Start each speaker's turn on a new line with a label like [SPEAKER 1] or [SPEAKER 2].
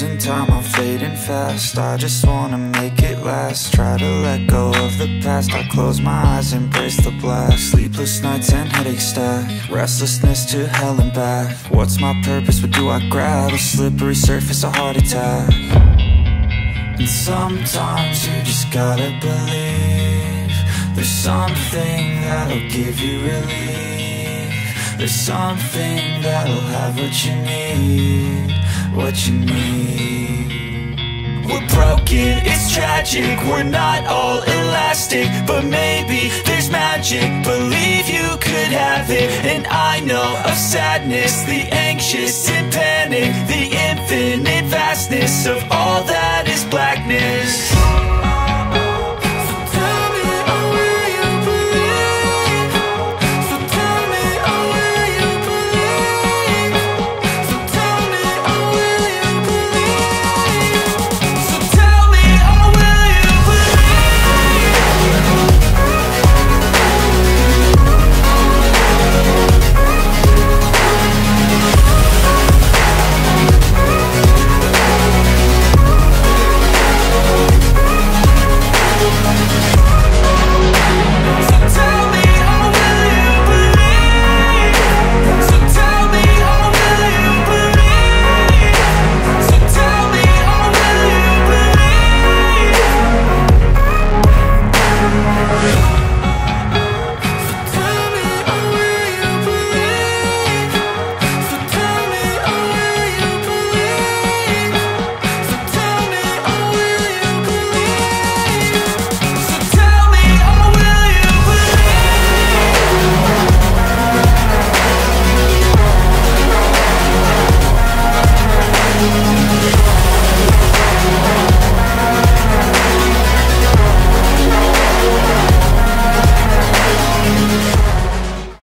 [SPEAKER 1] losing time, I'm fading fast. I just wanna make it last. Try to let go of the past. I close my eyes, embrace the blast. Sleepless nights and headaches stack. Restlessness to hell and back. What's my purpose, what do I grab? A slippery surface, a heart attack. And sometimes you just gotta believe there's something that'll give you relief. There's something that'll have what you need, what you need. We're broken, it's tragic, we're not all elastic, but maybe there's magic, believe you could have it. And I know of sadness, the anxious and panic, the infinite vastness of all that is black.